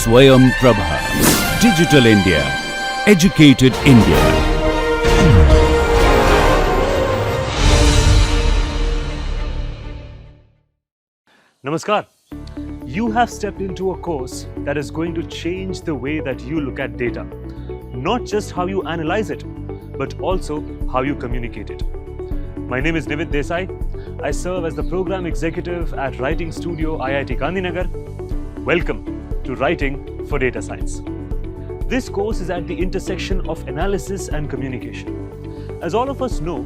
Swayam Prabha. Digital India. Educated India. Namaskar. You have stepped into a course that is going to change the way that you look at data. Not just how you analyze it, but also how you communicate it. My name is Nivid Desai. I serve as the Program Executive at Writing Studio IIT Gandhinagar. Welcome to Writing for Data Science. This course is at the intersection of analysis and communication. As all of us know,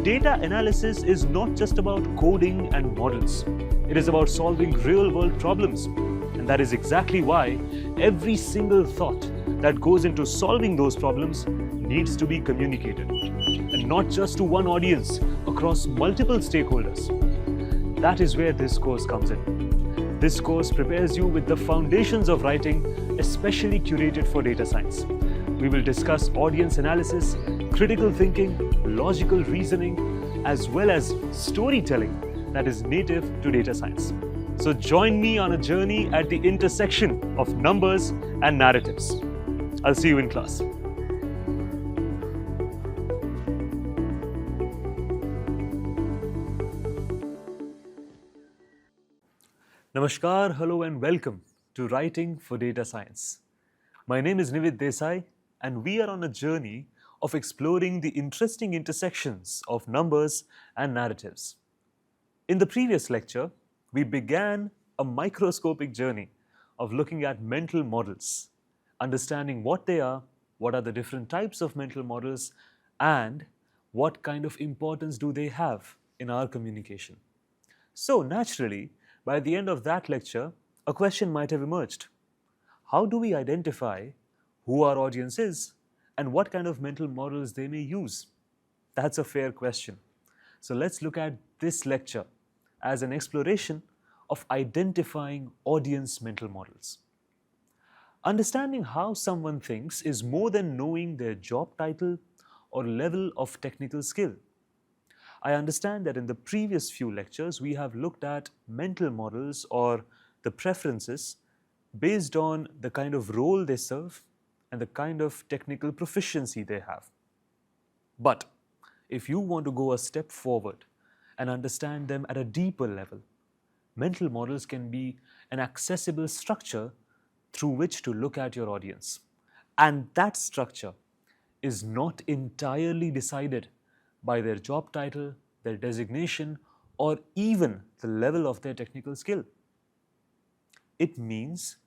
data analysis is not just about coding and models. It is about solving real-world problems. And that is exactly why every single thought that goes into solving those problems needs to be communicated. And not just to one audience, across multiple stakeholders. That is where this course comes in. This course prepares you with the foundations of writing, especially curated for data science. We will discuss audience analysis, critical thinking, logical reasoning, as well as storytelling that is native to data science. So join me on a journey at the intersection of numbers and narratives. I'll see you in class. Namaskar, hello and welcome to Writing for Data Science. My name is Nivid Desai and we are on a journey of exploring the interesting intersections of numbers and narratives. In the previous lecture, we began a microscopic journey of looking at mental models, understanding what they are the different types of mental models, and what kind of importance do they have in our communication. So naturally, by the end of that lecture, a question might have emerged. How do we identify who our audience is and what kind of mental models they may use? That's a fair question. So let's look at this lecture as an exploration of identifying audience mental models. Understanding how someone thinks is more than knowing their job title or level of technical skill. I understand that in the previous few lectures, we have looked at mental models or the preferences based on the kind of role they serve and the kind of technical proficiency they have. But if you want to go a step forward and understand them at a deeper level, mental models can be an accessible structure through which to look at your audience. And that structure is not entirely decided by their job title, their designation, or even the level of their technical skill. It means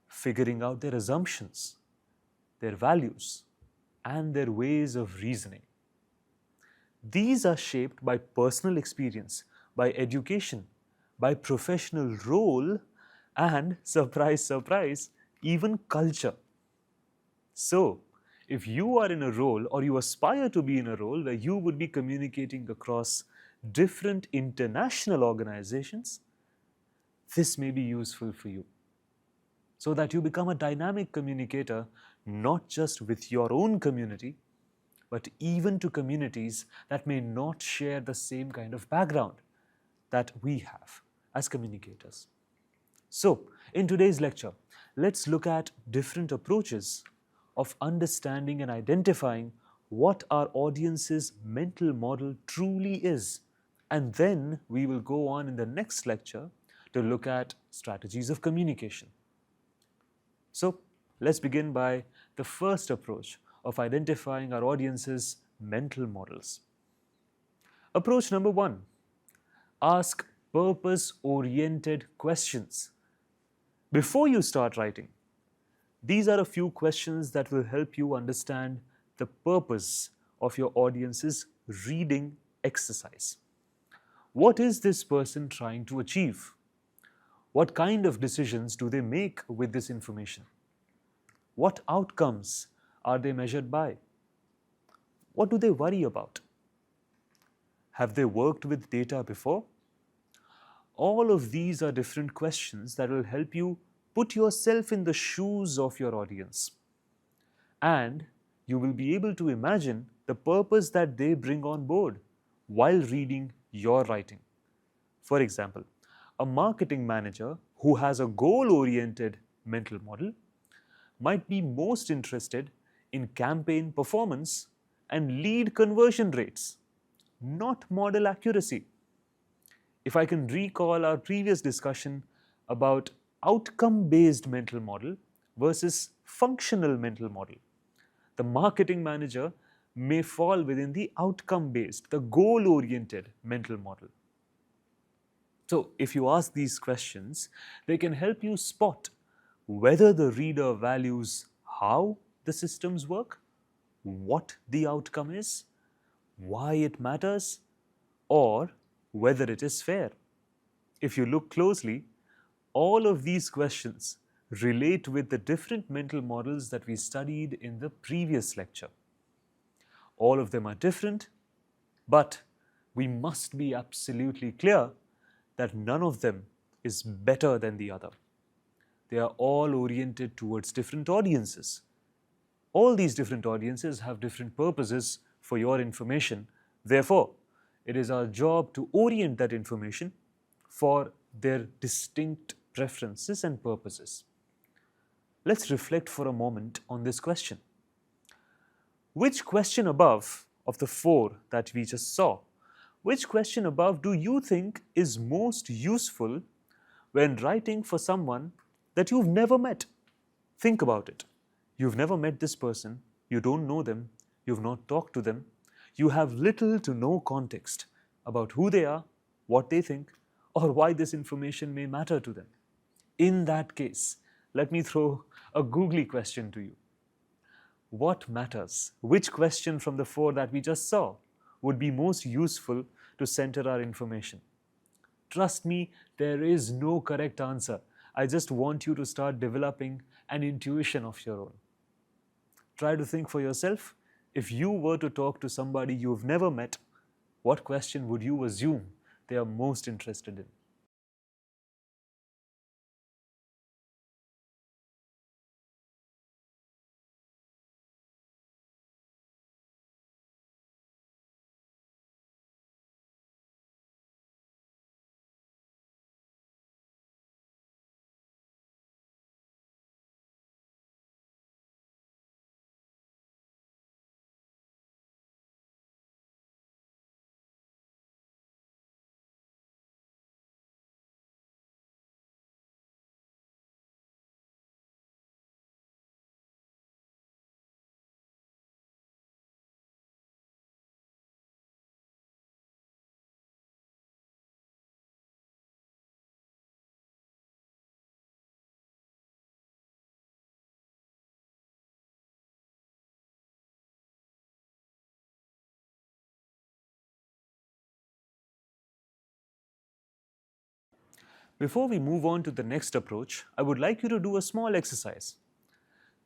figuring out their assumptions, their values, and their ways of reasoning. These are shaped by personal experience, by education, by professional role, and, surprise, surprise, even culture. So, if you are in a role or you aspire to be in a role where you would be communicating across different international organizations, this may be useful for you so that you become a dynamic communicator not just with your own community, but even to communities that may not share the same kind of background that we have as communicators. So, in today's lecture, let's look at different approaches of understanding and identifying what our audience's mental model truly is. And then we will go on in the next lecture to look at strategies of communication. So let's begin by the first approach of identifying our audience's mental models. Approach number 1, ask purpose-oriented questions. Before you start writing, these are a few questions that will help you understand the purpose of your audience's reading exercise. What is this person trying to achieve? What kind of decisions do they make with this information? What outcomes are they measured by? What do they worry about? Have they worked with data before? All of these are different questions that will help you put yourself in the shoes of your audience. And you will be able to imagine the purpose that they bring on board while reading your writing. For example, a marketing manager who has a goal-oriented mental model might be most interested in campaign performance and lead conversion rates, not model accuracy. If I can recall our previous discussion about outcome based mental model versus functional mental model, the marketing manager may fall within the outcome based, the goal oriented mental model. So, if you ask these questions, they can help you spot whether the reader values how the systems work, what the outcome is, why it matters, or whether it is fair. If you look closely, all of these questions relate with the different mental models that we studied in the previous lecture. All of them are different, but we must be absolutely clear that none of them is better than the other. They are all oriented towards different audiences. All these different audiences have different purposes for your information. Therefore, it is our job to orient that information for their distinct preferences and purposes. Let's reflect for a moment on this question. Which question above of the four that we just saw, which question above do you think is most useful when writing for someone that you've never met? Think about it. You've never met this person, you don't know them, you've not talked to them, you have little to no context about who they are, what they think, or why this information may matter to them. In that case, let me throw a googly question to you. What matters? Which question from the four that we just saw would be most useful to center our information? Trust me, there is no correct answer. I just want you to start developing an intuition of your own. Try to think for yourself. If you were to talk to somebody you've never met, what question would you assume they are most interested in? Before we move on to the next approach, I would like you to do a small exercise.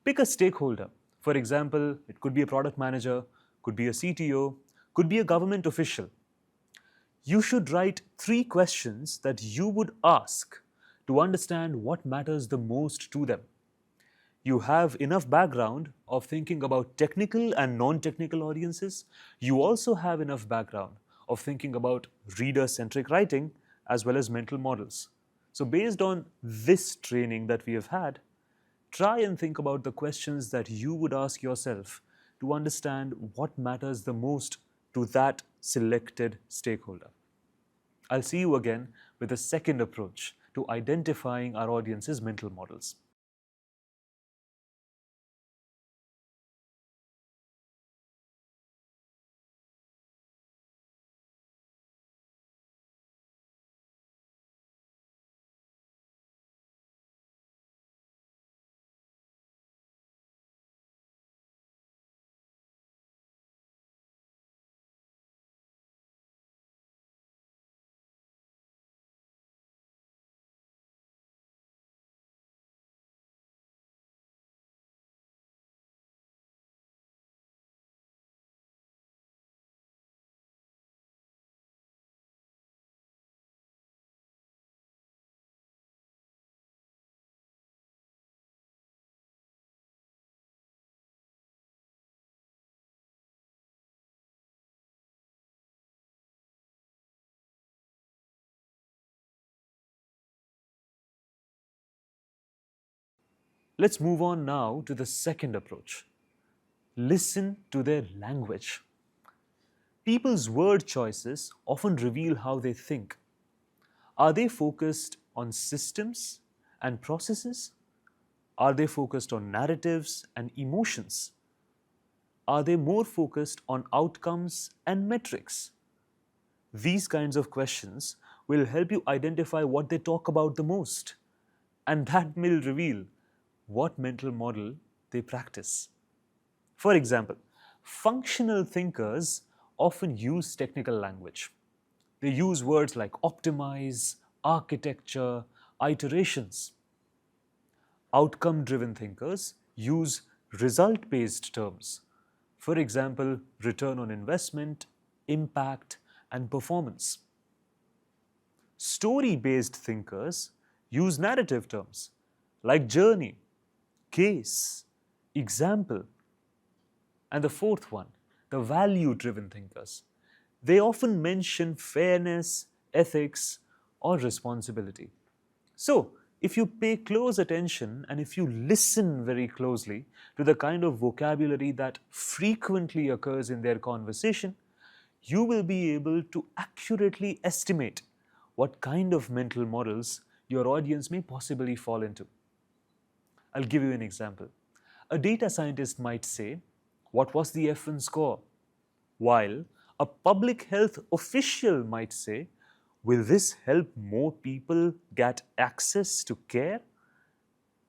Pick a stakeholder. For example, it could be a product manager, could be a CTO, could be a government official. You should write 3 questions that you would ask to understand what matters the most to them. You have enough background of thinking about technical and non-technical audiences. You also have enough background of thinking about reader-centric writing as well as mental models. So based on this training that we have had, try and think about the questions that you would ask yourself to understand what matters the most to that selected stakeholder. I'll see you again with a second approach to identifying our audience's mental models. Let's move on now to the second approach. Listen to their language. People's word choices often reveal how they think. Are they focused on systems and processes? Are they focused on narratives and emotions? Are they more focused on outcomes and metrics? These kinds of questions will help you identify what they talk about the most, and that will reveal what mental model they practice. For example, functional thinkers often use technical language. They use words like optimize, architecture, iterations. Outcome driven thinkers use result based terms. For example, return on investment, impact, and performance. Story based thinkers use narrative terms like journey, case, example. And the fourth one, the value driven thinkers. They often mention fairness, ethics, or responsibility. So, if you pay close attention and if you listen very closely to the kind of vocabulary that frequently occurs in their conversation, you will be able to accurately estimate what kind of mental models your audience may possibly fall into. I'll give you an example. A data scientist might say, "What was the F1 score?" While a public health official might say, "Will this help more people get access to care?"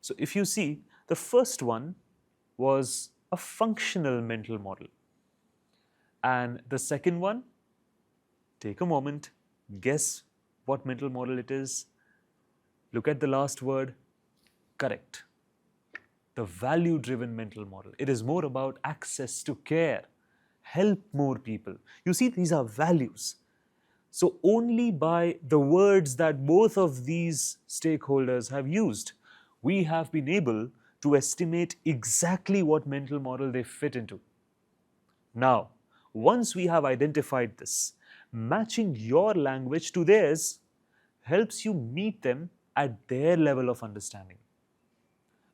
So, if you see, the first one was a functional mental model. And the second one, take a moment, guess what mental model it is. Look at the last word, correct. The value driven mental model. It is more about access to care, help more people. You see, these are values. So, only by the words that both of these stakeholders have used, we have been able to estimate exactly what mental model they fit into. Now, once we have identified this, matching your language to theirs helps you meet them at their level of understanding.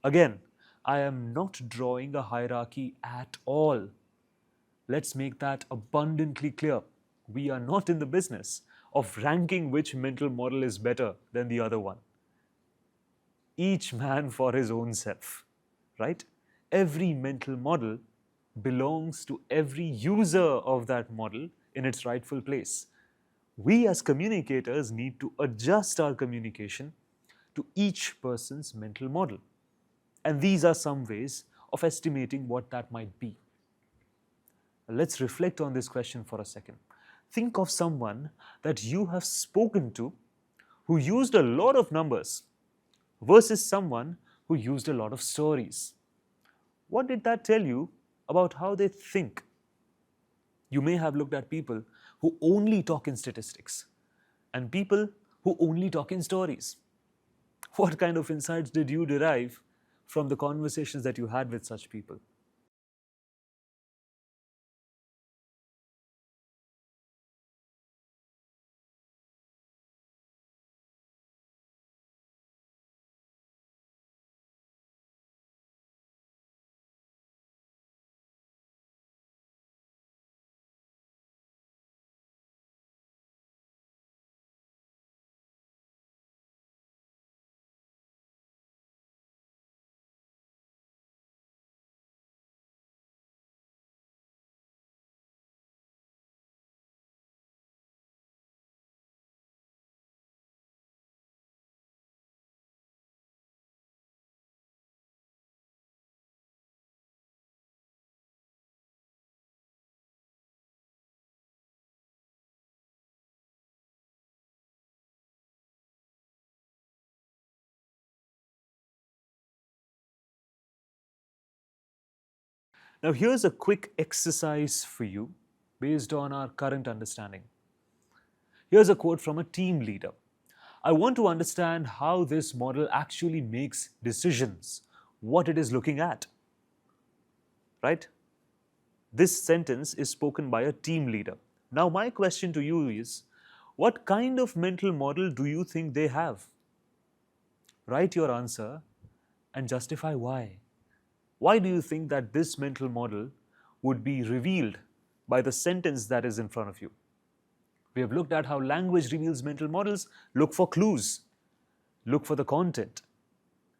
Again, I am not drawing a hierarchy at all. Let's make that abundantly clear. We are not in the business of ranking which mental model is better than the other one. Each man for his own self, right? Every mental model belongs to every user of that model in its rightful place. We as communicators need to adjust our communication to each person's mental model. And these are some ways of estimating what that might be. Let's reflect on this question for a second. Think of someone that you have spoken to who used a lot of numbers versus someone who used a lot of stories. What did that tell you about how they think? You may have looked at people who only talk in statistics and people who only talk in stories. What kind of insights did you derive from the conversations that you had with such people? Now, here's a quick exercise for you based on our current understanding. Here's a quote from a team leader. I want to understand how this model actually makes decisions, what it is looking at. Right? This sentence is spoken by a team leader. Now, my question to you is, what kind of mental model do you think they have? Write your answer and justify why. Why do you think that this mental model would be revealed by the sentence that is in front of you? We have looked at how language reveals mental models. Look for clues, look for the content,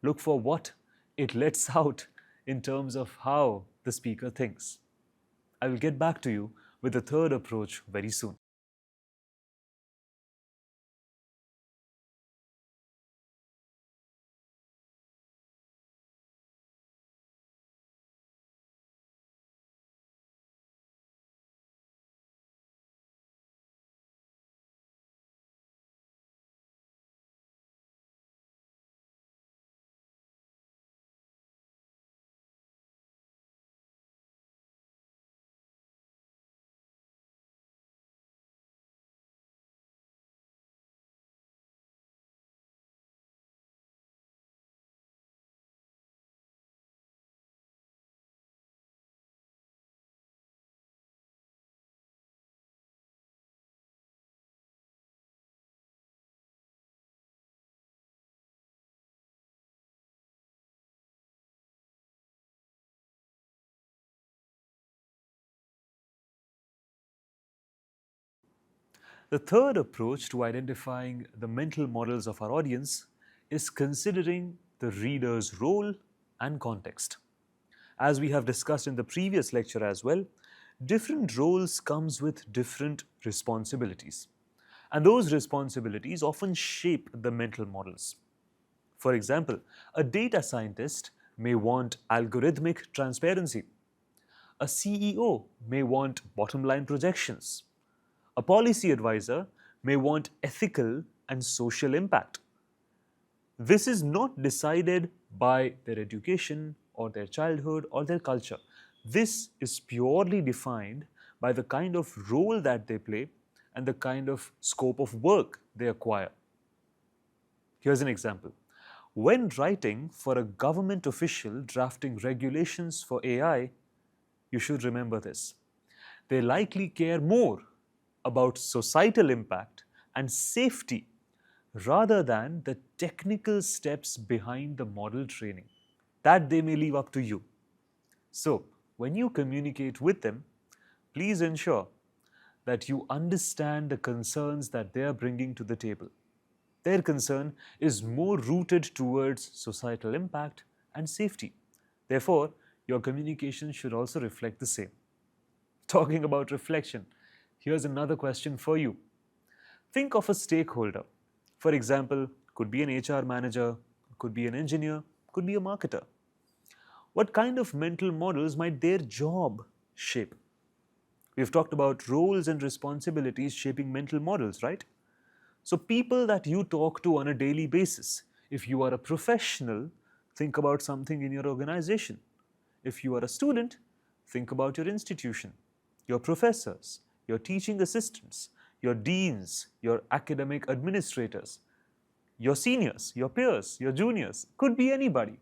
look for what it lets out in terms of how the speaker thinks. I will get back to you with the third approach very soon. The third approach to identifying the mental models of our audience is considering the reader's role and context. As we have discussed in the previous lecture as well, different roles comes with different responsibilities. And those responsibilities often shape the mental models. For example, a data scientist may want algorithmic transparency. A CEO may want bottom line projections. A policy advisor may want ethical and social impact. This is not decided by their education or their childhood or their culture. This is purely defined by the kind of role that they play and the kind of scope of work they acquire. Here's an example. When writing for a government official drafting regulations for AI, you should remember this. They likely care more about societal impact and safety rather than the technical steps behind the model training. That they may leave up to you. So, when you communicate with them, please ensure that you understand the concerns that they are bringing to the table. Their concern is more rooted towards societal impact and safety. Therefore, your communication should also reflect the same. Talking about reflection, here's another question for you. Think of a stakeholder. For example, could be an HR manager, could be an engineer, could be a marketer. What kind of mental models might their job shape? We've talked about roles and responsibilities shaping mental models, right? So, people that you talk to on a daily basis, if you are a professional, think about something in your organization. If you are a student, think about your institution, your professors, your teaching assistants, your deans, your academic administrators, your seniors, your peers, your juniors, could be anybody.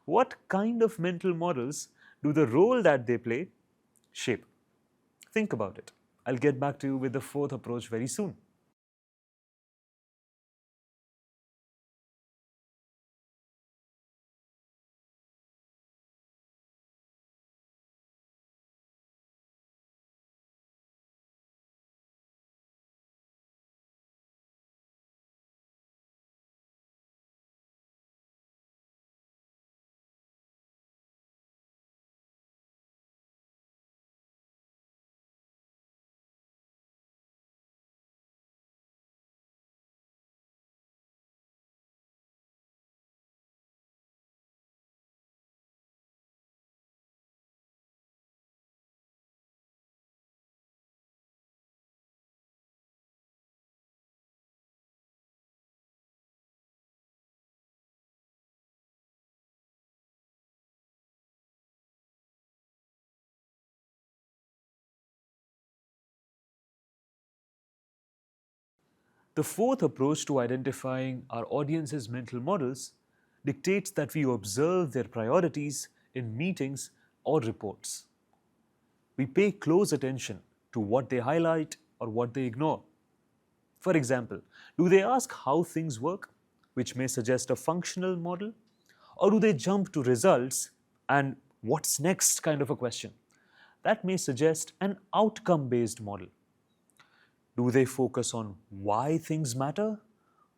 What kind of mental models do the role that they play shape? Think about it. I'll get back to you with the fourth approach very soon. The fourth approach to identifying our audience's mental models dictates that we observe their priorities in meetings or reports. We pay close attention to what they highlight or what they ignore. For example, do they ask how things work, which may suggest a functional model, Or do they jump to results and what's next kind of a question? That may suggest an outcome based model. Do they focus on why things matter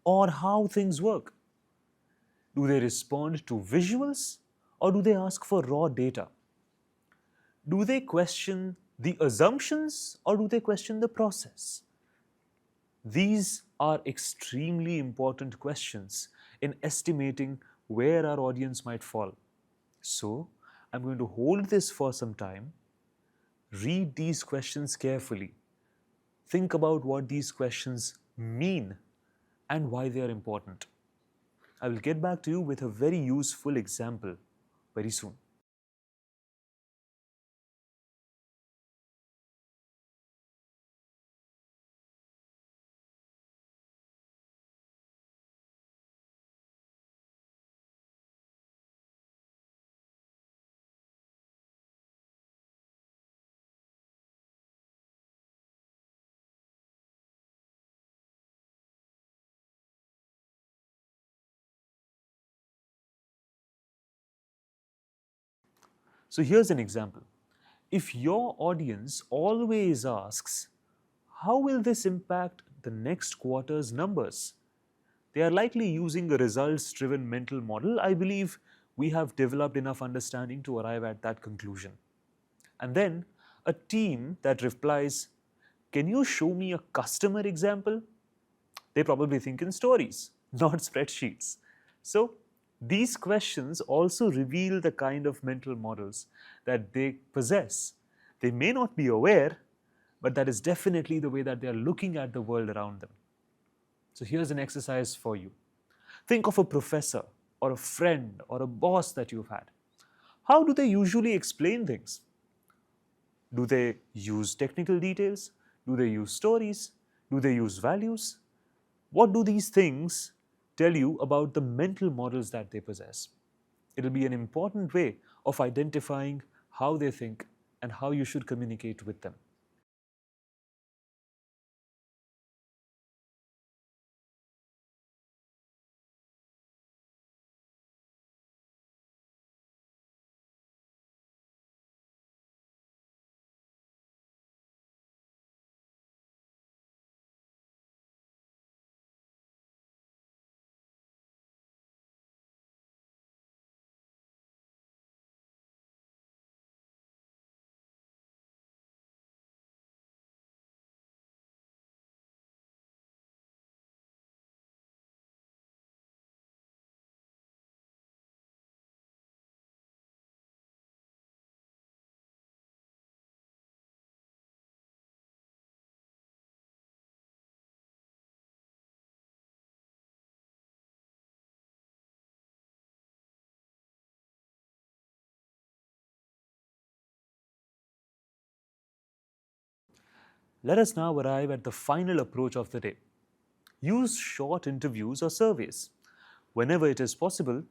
or how things work? Do they respond to visuals or do they ask for raw data? Do they question the assumptions or do they question the process? These are extremely important questions in estimating where our audience might fall. So, I'm going to hold this for some time, read these questions carefully, think about what these questions mean and why they are important. I will get back to you with a very useful example very soon. So here's an example. If your audience always asks, how will this impact the next quarter's numbers? They are likely using a results driven mental model. I believe we have developed enough understanding to arrive at that conclusion. And then a team that replies, can you show me a customer example? They probably think in stories, not spreadsheets. So these questions also reveal the kind of mental models that they possess. They may not be aware, but that is definitely the way that they are looking at the world around them. So here's an exercise for you. Think of a professor or a friend or a boss that you've had. How do they usually explain things? Do they use technical details? Do they use stories? Do they use values? What do these things tell you about the mental models that they possess? It'll be an important way of identifying how they think and how you should communicate with them. Let us now arrive at the final approach of the day. Use short interviews or surveys. Whenever it is possible,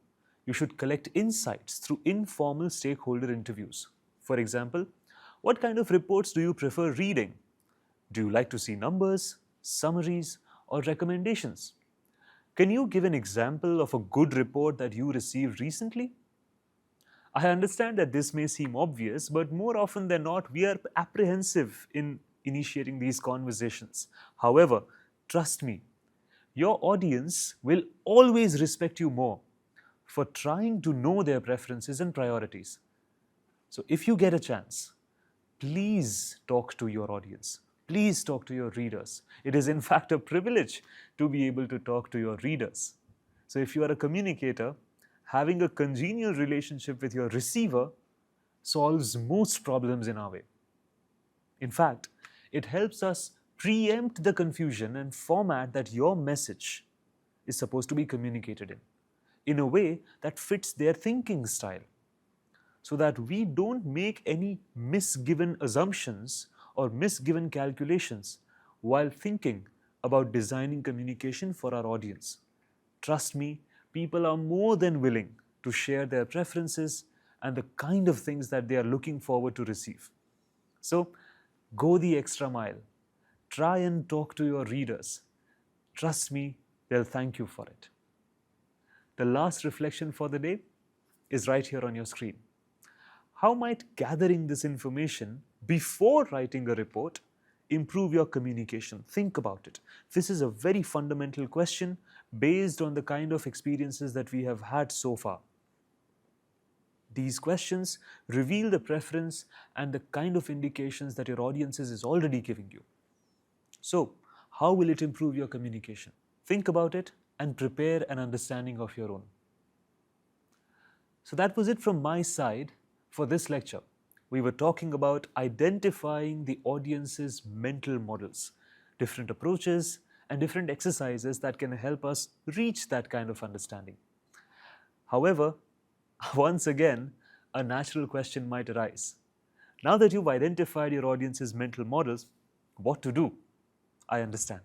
you should collect insights through informal stakeholder interviews. For example, what kind of reports do you prefer reading? Do you like to see numbers, summaries, or recommendations? Can you give an example of a good report that you received recently? I understand that this may seem obvious, but more often than not, we are apprehensive in initiating these conversations. However, trust me, your audience will always respect you more for trying to know their preferences and priorities. So, if you get a chance, please talk to your audience. Please talk to your readers. It is, in fact, a privilege to be able to talk to your readers. So, if you are a communicator, having a congenial relationship with your receiver solves most problems in our way. In fact, it helps us preempt the confusion and format that your message is supposed to be communicated in a way that fits their thinking style, so that we don't make any misgiven assumptions or misgiven calculations while thinking about designing communication for our audience. Trust me, people are more than willing to share their preferences and the kind of things that they are looking forward to receive. So, go the extra mile. Try and talk to your readers. Trust me, they'll thank you for it. The last reflection for the day: is right here on your screen. How might gathering this information before writing a report improve your communication? Think about it. This is a very fundamental question based on the kind of experiences that we have had so far. These questions reveal the preference and the kind of indications that your audience is already giving you. So, how will it improve your communication? Think about it and prepare an understanding of your own. So that was it from my side for this lecture. We were talking about identifying the audience's mental models, different approaches and different exercises that can help us reach that kind of understanding. However, once again, a natural question might arise. Now that you've identified your audience's mental models, what to do? I understand.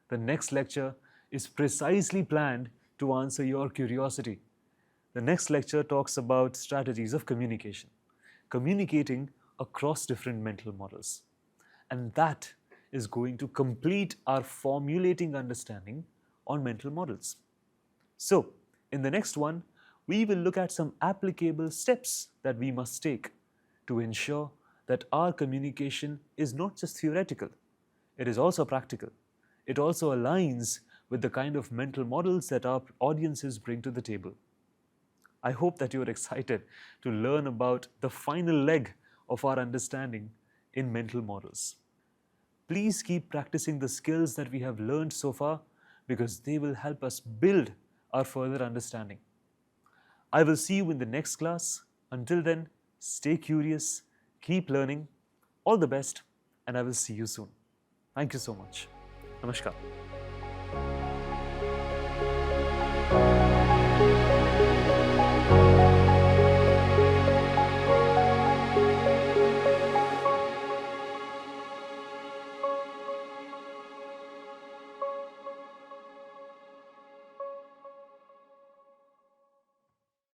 The next lecture is precisely planned to answer your curiosity. The next lecture talks about strategies of communication, communicating across different mental models. And that is going to complete our formulating understanding on mental models. So, in the next one, we will look at some applicable steps that we must take to ensure that our communication is not just theoretical, it is also practical. It also aligns with the kind of mental models that our audiences bring to the table. I hope that you are excited to learn about the final leg of our understanding in mental models. Please keep practicing the skills that we have learned so far because they will help us build our further understanding. I will see you in the next class. Until then, stay curious, keep learning. All the best, and I will see you soon. Thank you so much. Namaskar.